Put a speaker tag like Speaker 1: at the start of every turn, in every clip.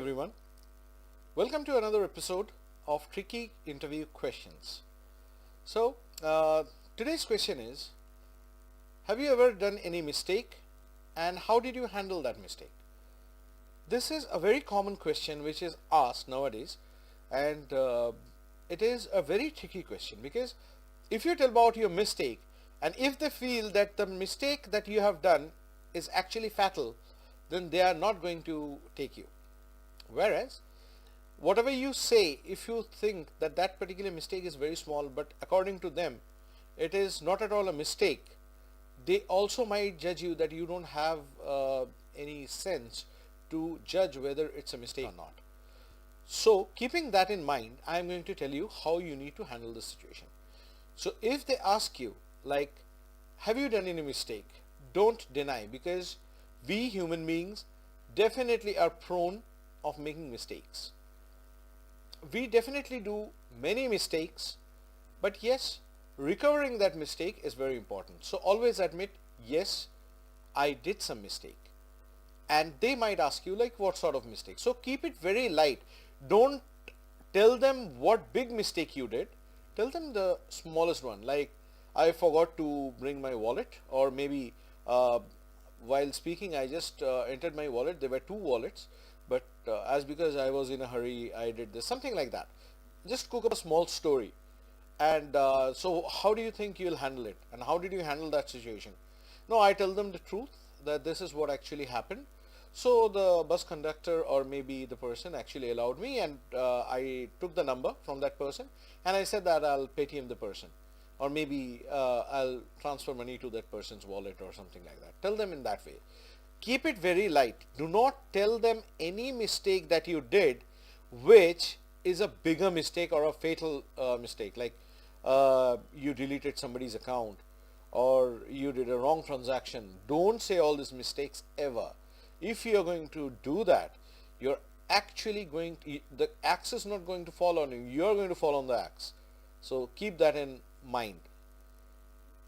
Speaker 1: everyone. Welcome to another episode of Tricky Interview Questions. So, today's question is, have you ever done any mistake and how did you handle that mistake? This is a very common question which is asked nowadays, and it is a very tricky question because if you tell about your mistake and if they feel that the mistake that you have done is actually fatal, then they are not going to take you. Whereas whatever you say, if you think that that particular mistake is very small, but according to them it is not at all a mistake, they also might judge you that you don't have any sense to judge whether it's a mistake or not. So keeping that in mind, I am going to tell you how you need to handle the situation. So if they ask you like, have you done any mistake, don't deny, because we human beings definitely are prone of making mistakes. We definitely do many mistakes, but yes, recovering that mistake is very important. So always admit, yes, I did some mistake. And they might ask you like, what sort of mistake? So keep it very light. Don't tell them what big mistake you did. Tell them the smallest one, like I forgot to bring my wallet, or maybe while speaking I just entered my wallet. There were two wallets, but as because I was in a hurry, I did this, something like that. Just cook up a small story. And so how do you think you'll handle it, and how did you handle that situation? No, I tell them the truth, that this is what actually happened. So the bus conductor or maybe the person actually allowed me, and I took the number from that person and I said that I'll Paytm the person, or maybe I'll transfer money to that person's wallet or something like that. Tell them in that way. Keep it very light. Do not tell them any mistake that you did which is a bigger mistake or a fatal mistake, like you deleted somebody's account or you did a wrong transaction. Don't say all these mistakes ever. If you are going to do that, you're actually going to, the axe is not going to fall on you, you're going to fall on the axe. So keep that in mind.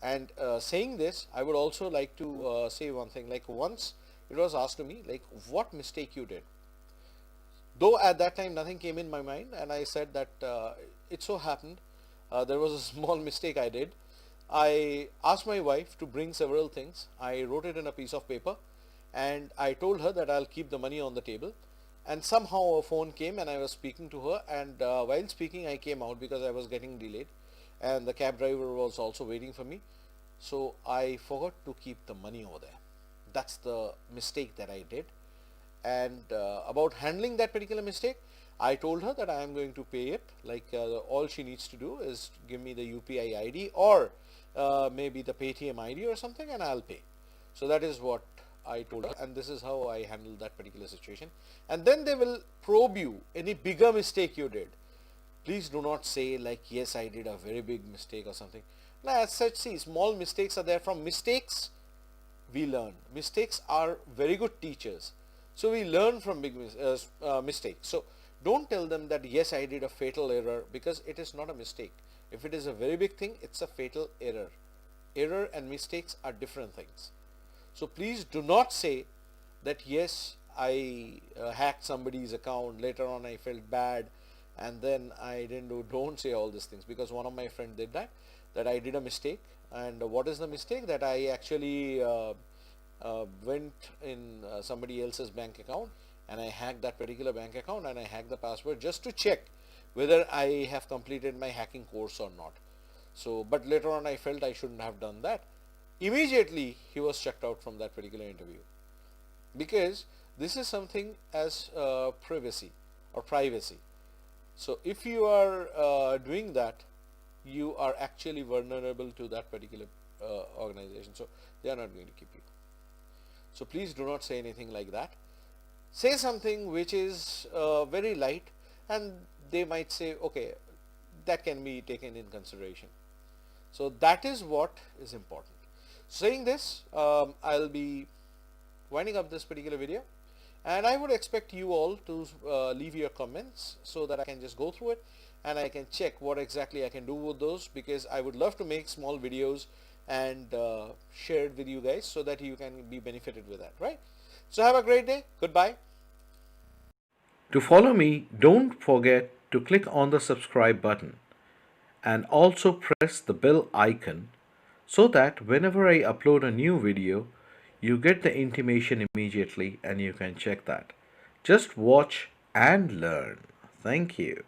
Speaker 1: And saying this, I would also like to say one thing. Like once it was asked to me like, what mistake you did, though at that time nothing came in my mind, and I said that it so happened there was a small mistake I did. I asked my wife to bring several things. I wrote it in a piece of paper and I told her that I'll keep the money on the table, and somehow a phone came and I was speaking to her, and while speaking I came out because I was getting delayed and the cab driver was also waiting for me. So I forgot to keep the money over there. That's the mistake that I did. And about handling that particular mistake, I told her that I am going to pay it, like all she needs to do is give me the UPI ID or maybe the Paytm ID or something, and I'll pay. So that is what I told her, and this is how I handled that particular situation. And then they will probe you, any bigger mistake you did. Please do not say like, yes, I did a very big mistake or something. Now as such, see, small mistakes are there. From mistakes we learn. Mistakes are very good teachers. So we learn from big mistakes. So don't tell them that yes, I did a fatal error, because it is not a mistake. If it is a very big thing, it's a fatal error. Error and mistakes are different things. So please do not say that yes, I hacked somebody's account, later on I felt bad and then I didn't do. Don't say all these things, because one of my friends did that I did a mistake. And what is the mistake? That I actually went in somebody else's bank account and I hacked that particular bank account, and I hacked the password just to check whether I have completed my hacking course or not. So but later on I felt I shouldn't have done that. Immediately he was checked out from that particular interview, because this is something as privacy or privacy. So if you are doing that, you are actually vulnerable to that particular organization, so they are not going to keep you. So please do not say anything like that. Say something which is very light, and they might say, okay, that can be taken in consideration. So that is what is important. Saying this, I'll be winding up this particular video, and I would expect you all to leave your comments so that I can just go through it and I can check what exactly I can do with those, because I would love to make small videos and share it with you guys so that you can be benefited with that, right? So have a great day. Goodbye. To follow me, don't forget to click on the subscribe button and also press the bell icon so that whenever I upload a new video, you get the intimation immediately and you can check that. Just watch and learn. Thank you.